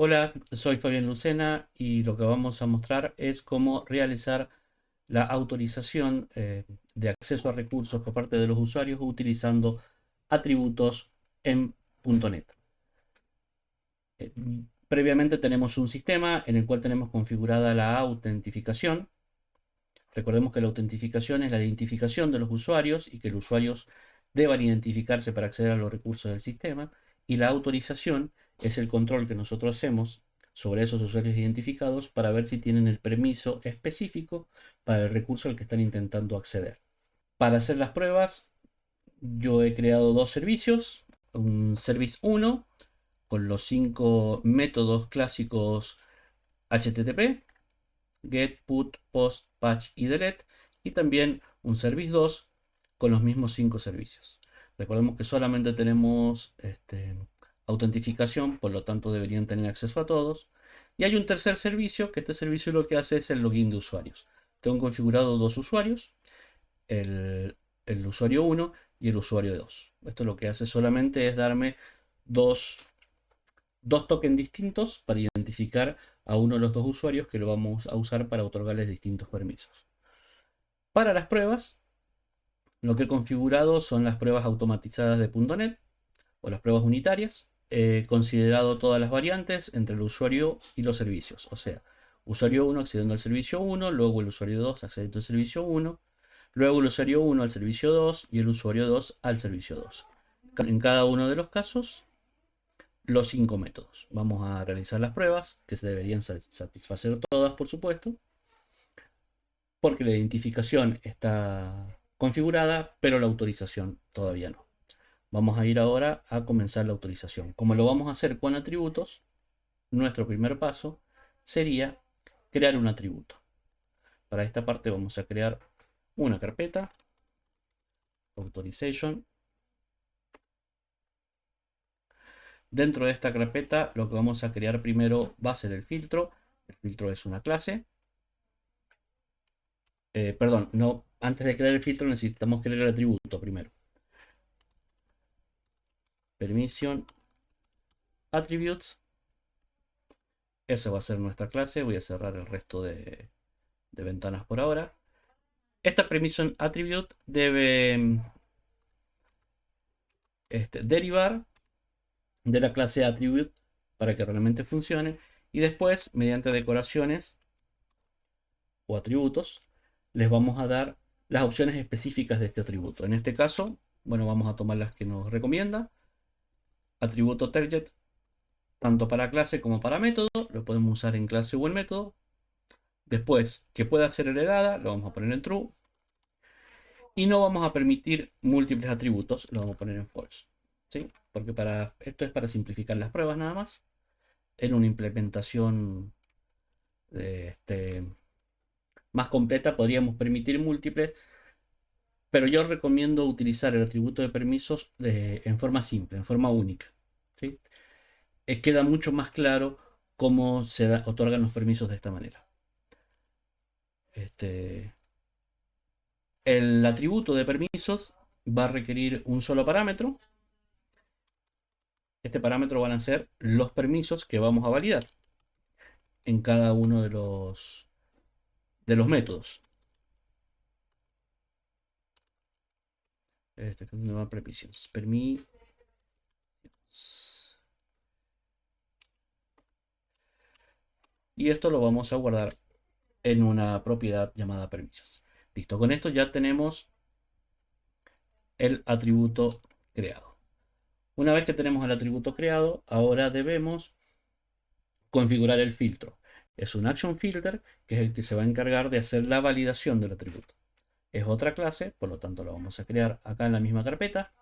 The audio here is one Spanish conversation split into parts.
Hola, soy Fabián Lucena y lo que vamos a mostrar es cómo realizar la autorización de acceso a recursos por parte de los usuarios utilizando atributos en .NET. Eh, Previamente tenemos un sistema en el cual tenemos configurada la autentificación. Recordemos que la autentificación es la identificación de los usuarios y que los usuarios deban identificarse para acceder a los recursos del sistema. Y la autorización es el control que nosotros hacemos sobre esos usuarios identificados para ver si tienen el permiso específico para el recurso al que están intentando acceder. Para hacer las pruebas, yo he creado dos servicios. Un Service 1 con los 5 métodos clásicos HTTP: get, put, post, patch y delete, y también un service 2 con los mismos 5 servicios. Recordemos que solamente tenemos autentificación, por lo tanto deberían tener acceso a todos. Y hay un tercer servicio, que este servicio lo que hace es el login de usuarios. Tengo configurado dos usuarios, el, el usuario 1 y el usuario 2. Esto lo que hace solamente es darme dos dos tokens distintos para identificar a uno de los dos usuarios que lo vamos a usar para otorgarles distintos permisos. Para las pruebas, lo que he configurado son las pruebas automatizadas de .NET o las pruebas unitarias. He considerado todas las variantes entre el usuario y los servicios. O sea, usuario 1 accediendo al servicio 1, luego el usuario 2 accediendo al servicio 1, luego el usuario 1 al servicio 2 y el usuario 2 al servicio 2. En cada uno de los casos los 5 métodos. Vamos a realizar las pruebas, que se deberían satisfacer todas, por supuesto, porque la identificación está configurada, pero la autorización todavía no. Vamos a ir ahora a comenzar la autorización. Como lo vamos a hacer con atributos, nuestro primer paso sería crear un atributo. Para esta parte vamos a crear una carpeta, Authorization. Dentro de esta carpeta lo que vamos a crear primero va a ser el filtro. El filtro es una clase. Perdón, no, antes de crear el filtro necesitamos crear el atributo primero. Permission attributes. Esa va a ser nuestra clase. Voy a cerrar el resto de ventanas por ahora. Esta permission attribute debe derivar de la clase attribute para que realmente funcione. Y después, mediante decoraciones o atributos, les vamos a dar las opciones específicas de este atributo. En este caso, bueno, vamos a tomar las que nos recomienda. Atributo target, tanto para clase como para método. Lo podemos usar en clase o en método. Después, que pueda ser heredada, lo vamos a poner en true. Y no vamos a permitir múltiples atributos, lo vamos a poner en false. ¿Sí? Porque esto es para simplificar las pruebas nada más. En una implementación más completa podríamos permitir múltiples, pero yo recomiendo utilizar el atributo de permisos en forma simple, en forma única. ¿Sí? Queda mucho más claro cómo se otorgan los permisos de esta manera. El atributo de permisos va a requerir un solo parámetro. Este parámetro van a ser los permisos que vamos a validar en cada uno de los métodos. Permisos. Y esto lo vamos a guardar en una propiedad llamada permisos. Listo, con esto ya tenemos el atributo creado. Una vez que tenemos el atributo creado, ahora debemos configurar el filtro. Es un action filter, que es el que se va a encargar de hacer la validación del atributo. Es otra clase, por lo tanto lo vamos a crear acá en la misma carpeta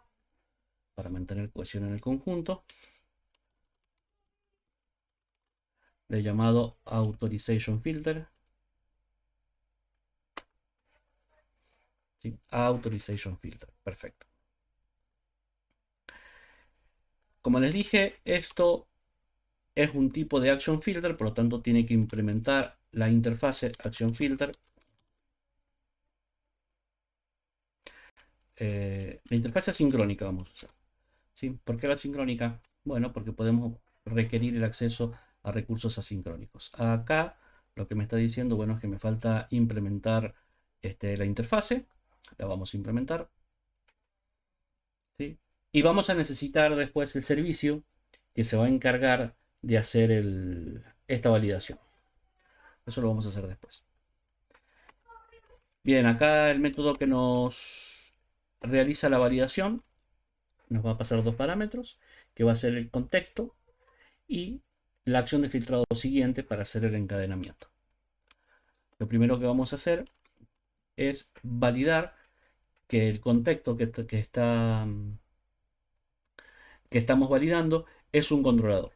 para mantener cohesión en el conjunto. Le he llamado Authorization Filter. ¿Sí? Authorization Filter, perfecto. Como les dije, esto es un tipo de Action Filter, por lo tanto tiene que implementar la interfase Action Filter. La interfase asincrónica vamos a usar. ¿Sí? ¿Por qué la sincrónica? Bueno, porque podemos requerir el acceso a recursos asincrónicos. Acá lo que me está diciendo, bueno, es que me falta implementar la interfase. La vamos a implementar. ¿Sí? Y vamos a necesitar después el servicio que se va a encargar de hacer esta validación. Eso lo vamos a hacer después. Bien, acá el método que nos realiza la validación nos va a pasar dos parámetros, que va a ser el contexto y la acción de filtrado siguiente para hacer el encadenamiento. Lo primero que vamos a hacer es validar que el contexto que estamos validando es un controlador.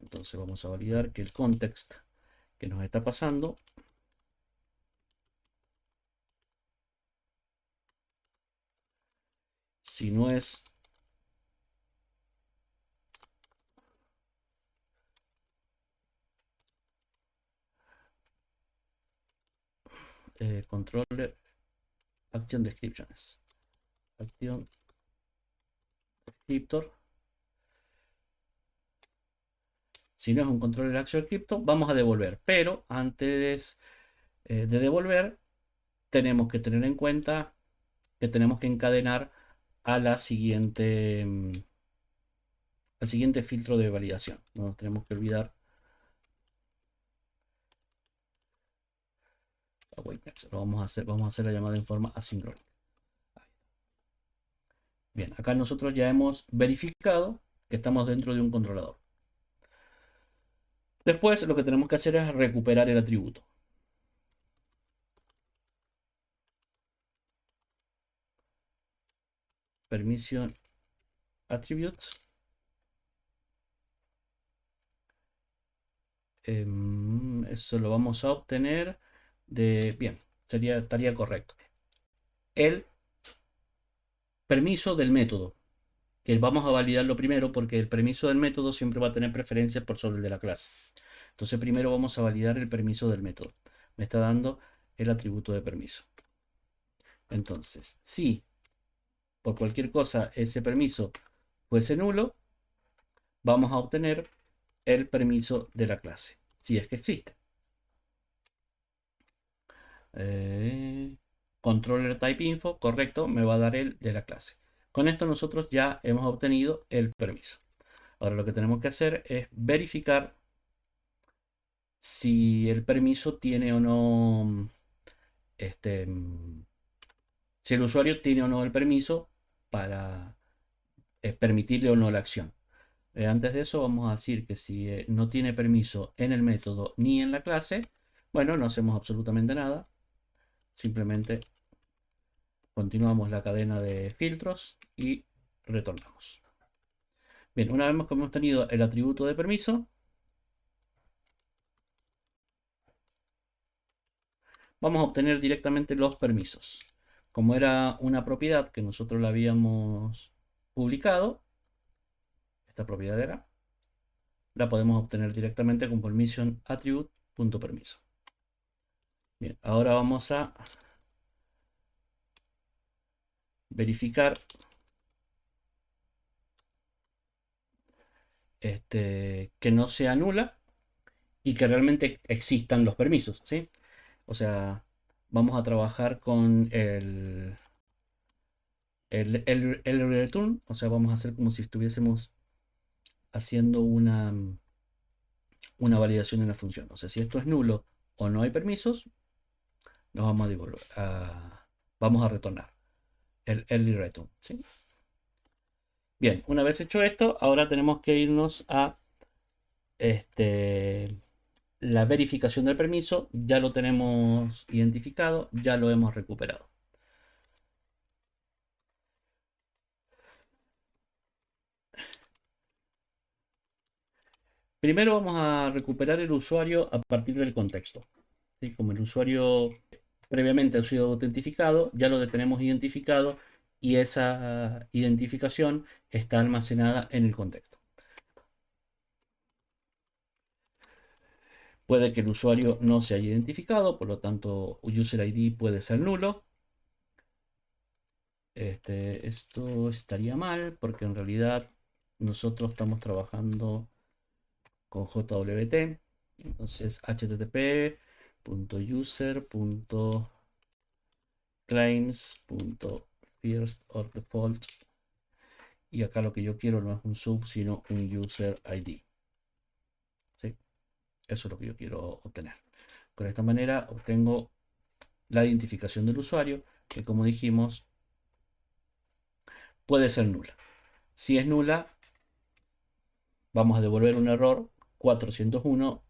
Entonces vamos a validar que el context que nos está pasando si no es controller action descriptions, action descriptor. Si no es un controller action descriptor, vamos a devolver. Pero antes de devolver, tenemos que tener en cuenta que tenemos que encadenar a la siguiente, al siguiente filtro de validación. No nos tenemos que olvidar. Lo vamos a hacer la llamada en forma asincrónica. Bien, acá nosotros ya hemos verificado que estamos dentro de un controlador. Después lo que tenemos que hacer es recuperar el atributo. Permission attribute. Eso lo vamos a obtener de... Bien, estaría correcto. El permiso del método, que vamos a validarlo primero porque el permiso del método siempre va a tener preferencia por sobre el de la clase. Entonces primero vamos a validar el permiso del método. Me está dando el atributo de permiso. Entonces, si por cualquier cosa ese permiso fuese nulo, vamos a obtener el permiso de la clase, si es que existe. Controller type info, correcto, me va a dar el de la clase. Con esto nosotros ya hemos obtenido el permiso. Ahora lo que tenemos que hacer es verificar si el permiso tiene o no, si el usuario tiene o no el permiso para permitirle o no la acción. Antes de eso vamos a decir que si no tiene permiso en el método ni en la clase, bueno, no hacemos absolutamente nada. Simplemente continuamos la cadena de filtros y retornamos. Bien, una vez que hemos tenido el atributo de permiso, vamos a obtener directamente los permisos. Como era una propiedad que nosotros la habíamos publicado, esta propiedad era, la podemos obtener directamente con permission attribute.permiso. Bien, ahora vamos a verificar que no sea nula y que realmente existan los permisos, ¿sí? O sea, vamos a trabajar con el return, o sea, vamos a hacer como si estuviésemos haciendo una validación en la función. O sea, si esto es nulo o no hay permisos, nos vamos a devolver, vamos a retornar el early return, ¿sí? Bien, una vez hecho esto, ahora tenemos que irnos a la verificación del permiso. Ya lo tenemos identificado, ya lo hemos recuperado. Primero vamos a recuperar el usuario a partir del contexto. ¿Sí? Como el usuario previamente ha sido autentificado, ya lo tenemos identificado y esa identificación está almacenada en el contexto. Puede que el usuario no se haya identificado, por lo tanto user ID puede ser nulo. Esto estaría mal porque en realidad nosotros estamos trabajando con JWT. Entonces, http://user.claims.first.default. Y acá lo que yo quiero no es un sub, sino un user ID. ¿Sí? Eso es lo que yo quiero obtener. De esta manera obtengo la identificación del usuario, que como dijimos, puede ser nula. Si es nula, vamos a devolver un error 401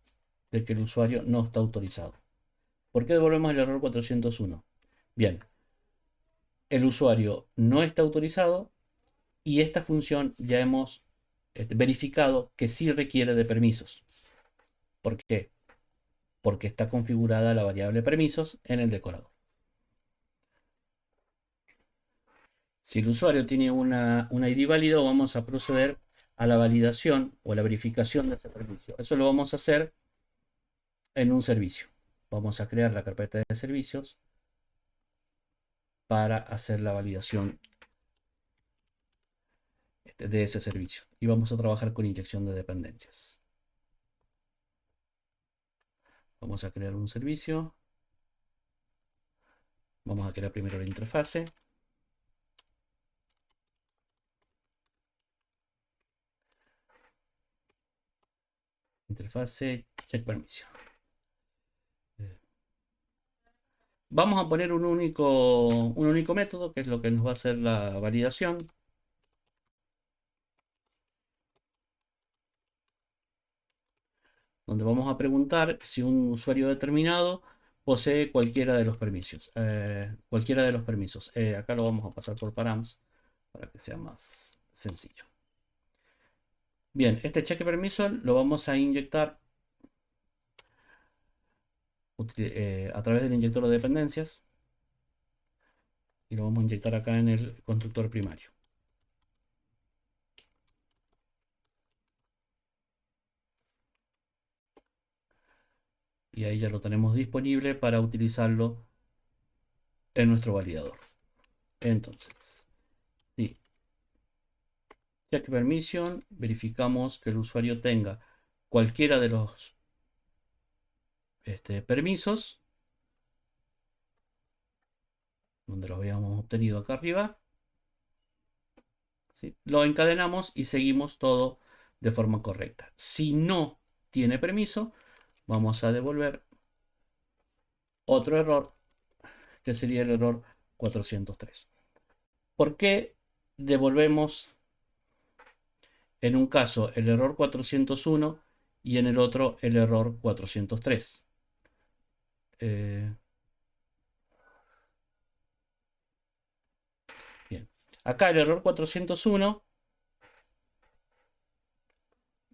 de que el usuario no está autorizado. ¿Por qué devolvemos el error 401? Bien, el usuario no está autorizado y esta función ya hemos verificado que sí requiere de permisos. ¿Por qué? Porque está configurada la variable permisos en el decorador. Si el usuario tiene un ID válido, vamos a proceder a la validación o la verificación de ese servicio. Eso lo vamos a hacer en un servicio. Vamos a crear la carpeta de servicios para hacer la validación de ese servicio. Y vamos a trabajar con inyección de dependencias. Vamos a crear un servicio. Vamos a crear primero la interfase. Interfase check permission. Vamos a poner un único método, que es lo que nos va a hacer la validación. Donde vamos a preguntar si un usuario determinado posee cualquiera de los permisos. Acá lo vamos a pasar por params para que sea más sencillo. Bien, este check permission lo vamos a inyectar a través del inyector de dependencias y lo vamos a inyectar acá en el constructor primario. Y ahí ya lo tenemos disponible para utilizarlo en nuestro validador. Entonces, sí, check permission, verificamos que el usuario tenga cualquiera de los permisos, donde los habíamos obtenido acá arriba. ¿Sí? Lo encadenamos y seguimos todo de forma correcta. Si no tiene permiso, vamos a devolver otro error, que sería el error 403. ¿Por qué devolvemos en un caso el error 401 y en el otro el error 403? Bien. Acá el error 401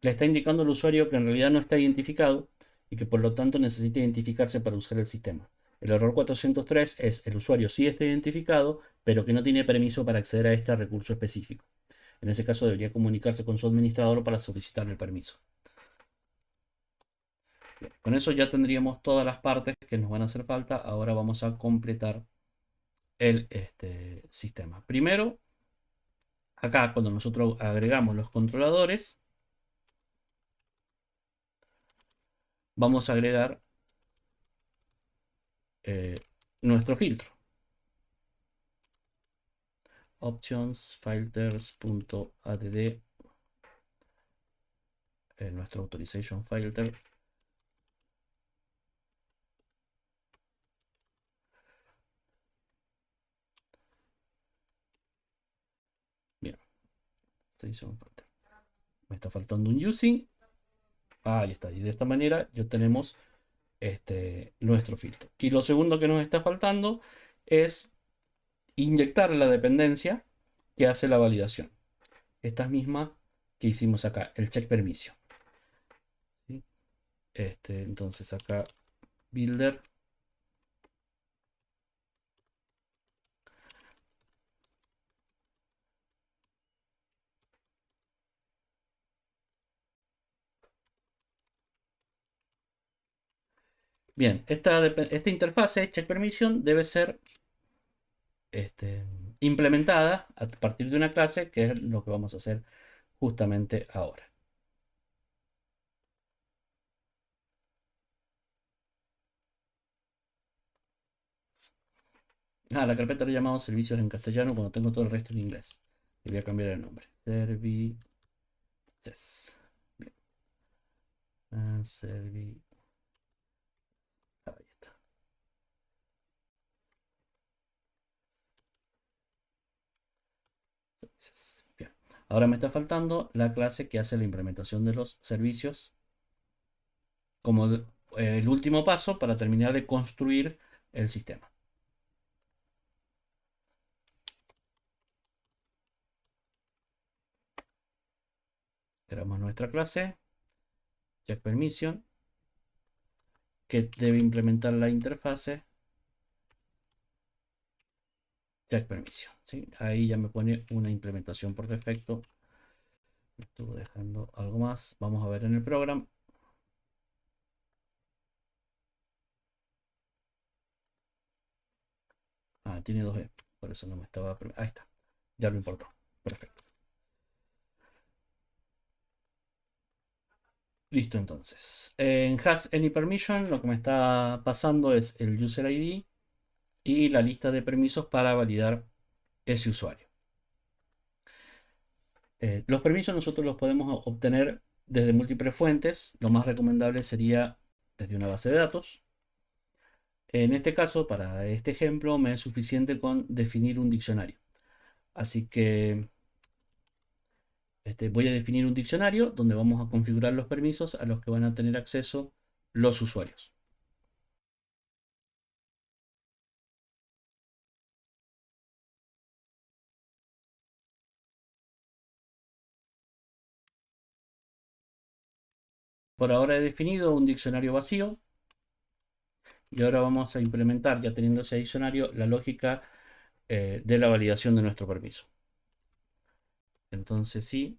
le está indicando al usuario que en realidad no está identificado y que por lo tanto necesita identificarse para usar el sistema. El error 403 es el usuario sí está identificado, pero que no tiene permiso para acceder a este recurso específico. En ese caso debería comunicarse con su administrador para solicitar el permiso. Bien, con eso ya tendríamos todas las partes que nos van a hacer falta. Ahora vamos a completar el sistema. Primero, acá cuando nosotros agregamos los controladores, vamos a agregar nuestro filtro. Options filters.add, nuestro authorization filter. Bien, me está faltando un using. Ahí está. Y de esta manera ya tenemos nuestro filtro. Y lo segundo que nos está faltando es inyectar la dependencia que hace la validación. Esta misma que hicimos acá, el check permission. ¿Sí? Entonces acá builder. Bien, esta interfase check permission debe ser implementada a partir de una clase, que es lo que vamos a hacer justamente ahora. La carpeta lo he llamado servicios en castellano cuando tengo todo el resto en inglés. Le voy a cambiar el nombre. Services. Bien. Ahí está. Services. Bien. Ahora me está faltando la clase que hace la implementación de los servicios como el último paso para terminar de construir el sistema. Creamos nuestra clase, checkPermission, que debe implementar la interfase checkPermission. ¿Sí? Ahí ya me pone una implementación por defecto. Estuve dejando algo más. Vamos a ver en el programa. Tiene 2E. Por eso no me estaba... Ahí está. Ya lo importó. Perfecto. Listo entonces. En Has Any Permission lo que me está pasando es el User ID y la lista de permisos para validar ese usuario. Los permisos nosotros los podemos obtener desde múltiples fuentes. Lo más recomendable sería desde una base de datos. En este caso, para este ejemplo, me es suficiente con definir un diccionario. Así que voy a definir un diccionario donde vamos a configurar los permisos a los que van a tener acceso los usuarios. Por ahora he definido un diccionario vacío y ahora vamos a implementar, ya teniendo ese diccionario, la lógica de la validación de nuestro permiso. Entonces sí.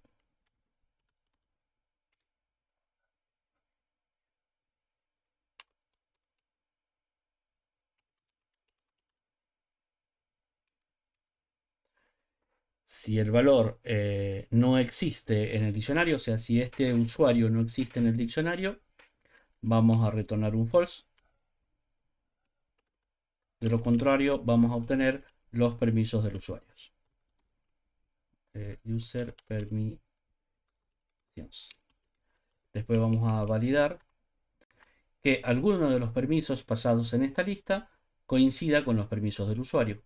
Si el valor no existe en el diccionario, o sea, si este usuario no existe en el diccionario, vamos a retornar un false. De lo contrario, vamos a obtener los permisos del usuario. User permissions. Después vamos a validar que alguno de los permisos pasados en esta lista coincida con los permisos del usuario,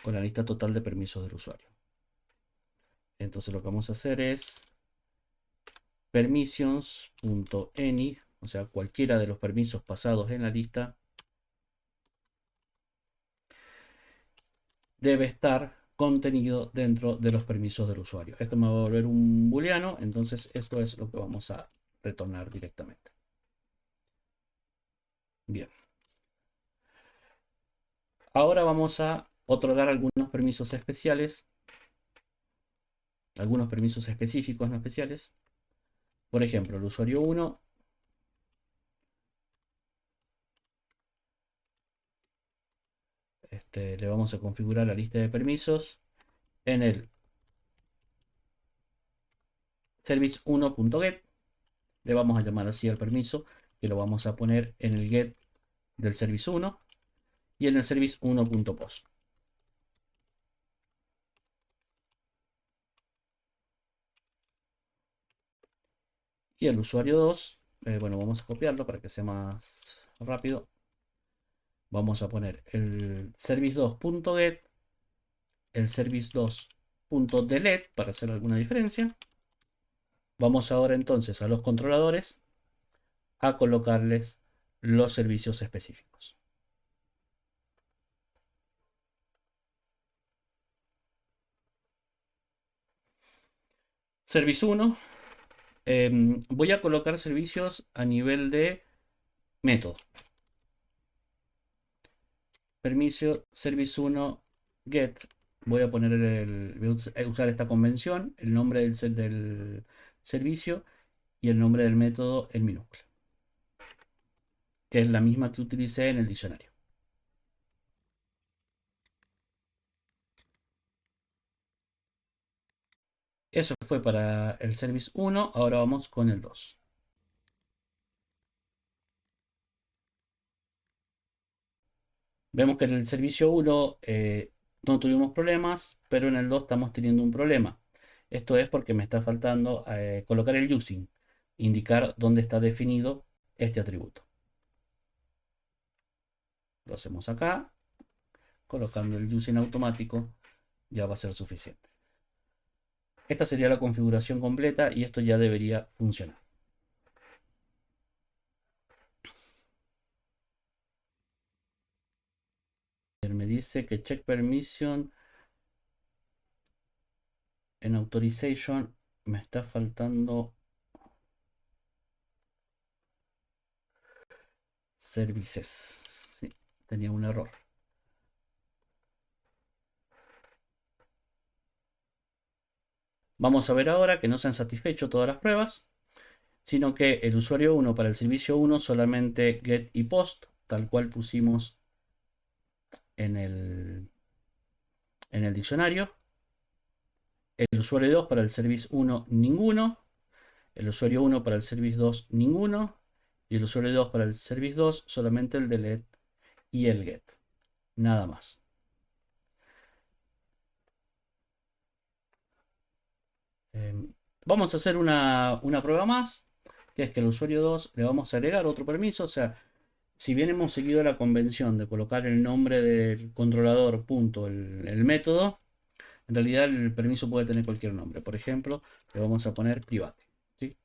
con la lista total de permisos del usuario. Entonces lo que vamos a hacer es permissions.any, o sea, cualquiera de los permisos pasados en la lista debe estar contenido dentro de los permisos del usuario. Esto me va a volver un booleano, entonces esto es lo que vamos a retornar directamente. Bien. Ahora vamos a otorgar algunos permisos especiales, algunos permisos específicos no especiales. Por ejemplo, el usuario 1 le vamos a configurar la lista de permisos en el service1.get. Le vamos a llamar así al permiso, que lo vamos a poner en el get del service 1 y en el service 1.post. Y el usuario 2, bueno, vamos a copiarlo para que sea más rápido. Vamos a poner el service2.get, el service2.delete para hacer alguna diferencia. Vamos ahora entonces a los controladores a colocarles los servicios específicos. Service 1, voy a colocar servicios a nivel de método. Permiso service 1 get. Voy a poner voy a usar esta convención, el nombre del servicio y el nombre del método en minúscula, que es la misma que utilicé en el diccionario. Eso fue para el Service 1, ahora vamos con el 2. Vemos que en el servicio 1 no tuvimos problemas, pero en el 2 estamos teniendo un problema. Esto es porque me está faltando colocar el using, indicar dónde está definido este atributo. Lo hacemos acá, colocando el using automático, ya va a ser suficiente. Esta sería la configuración completa y esto ya debería funcionar. Me dice que check permission en authorization me está faltando services. Sí, tenía un error. Vamos a ver ahora que no se han satisfecho todas las pruebas, sino que el usuario 1 para el servicio 1 solamente get y post, tal cual pusimos en el diccionario. El usuario 2 para el service 1 ninguno. El usuario 1 para el service 2 ninguno. Y el usuario 2 para el service 2 solamente el delete y el get. Nada más. Vamos a hacer una prueba más, que es que al usuario 2 le vamos a agregar otro permiso. O sea, si bien hemos seguido la convención de colocar el nombre del controlador, punto, el método, en realidad el permiso puede tener cualquier nombre. Por ejemplo, le vamos a poner private. ¿Sí?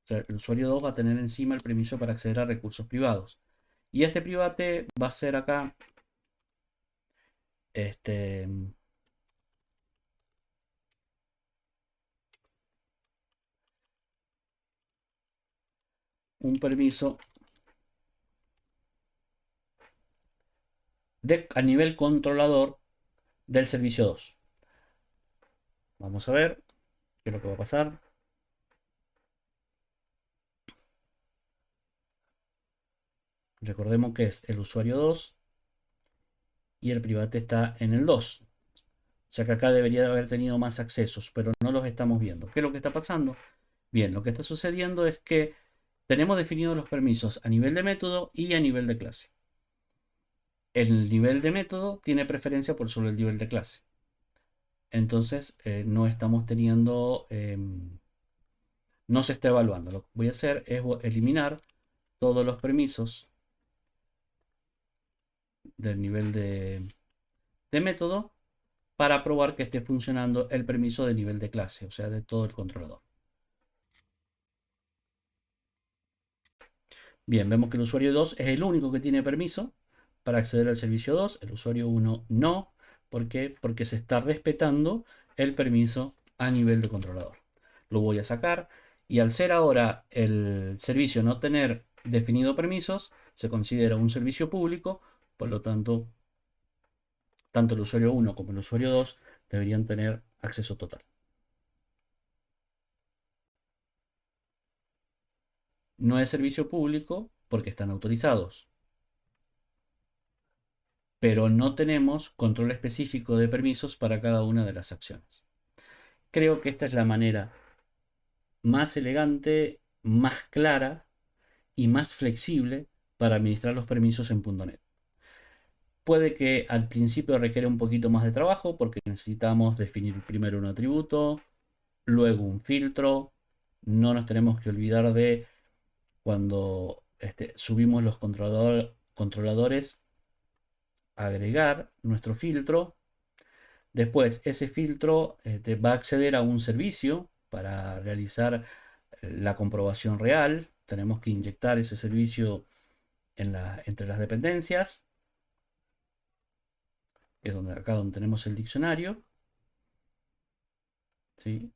O sea, el usuario 2 va a tener encima el permiso para acceder a recursos privados. Y este private va a ser acá este, un permiso a nivel controlador del servicio 2. Vamos a ver qué es lo que va a pasar. Recordemos que es el usuario 2 y el private está en el 2. O sea que acá debería haber tenido más accesos, pero no los estamos viendo. ¿Qué es lo que está pasando? Bien, lo que está sucediendo es que tenemos definidos los permisos a nivel de método y a nivel de clase. El nivel de método tiene preferencia por sobre el nivel de clase. Entonces no estamos teniendo, no se está evaluando. Lo que voy a hacer es eliminar todos los permisos del nivel de método para probar que esté funcionando el permiso de nivel de clase, o sea, de todo el controlador. Bien, vemos que el usuario 2 es el único que tiene permiso para acceder al servicio 2, el usuario 1 no. ¿Por qué? Porque se está respetando el permiso a nivel de controlador. Lo voy a sacar y al ser ahora el servicio no tener definido permisos, se considera un servicio público, por lo tanto, tanto el usuario 1 como el usuario 2 deberían tener acceso total. No es servicio público porque están autorizados, pero no tenemos control específico de permisos para cada una de las acciones. Creo que esta es la manera más elegante, más clara y más flexible para administrar los permisos en .NET. Puede que al principio requiera un poquito más de trabajo porque necesitamos definir primero un atributo, luego un filtro. No nos tenemos que olvidar de cuando subimos los controladores, agregar nuestro filtro. Después ese filtro va a acceder a un servicio para realizar la comprobación real. Tenemos que inyectar ese servicio entre las dependencias, que es acá donde tenemos el diccionario. ¿Sí?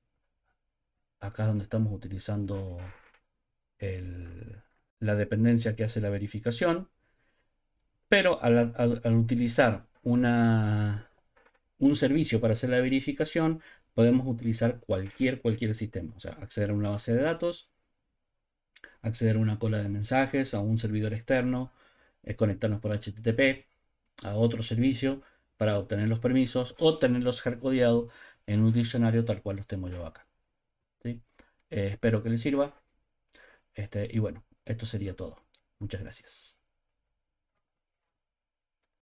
Acá es donde estamos utilizando la dependencia que hace la verificación. Pero al utilizar un servicio para hacer la verificación, podemos utilizar cualquier sistema. O sea, acceder a una base de datos, acceder a una cola de mensajes, a un servidor externo, conectarnos por HTTP a otro servicio para obtener los permisos o tenerlos hardcodeados en un diccionario tal cual los tengo yo acá. ¿Sí? Espero que les sirva. Y bueno, esto sería todo. Muchas gracias.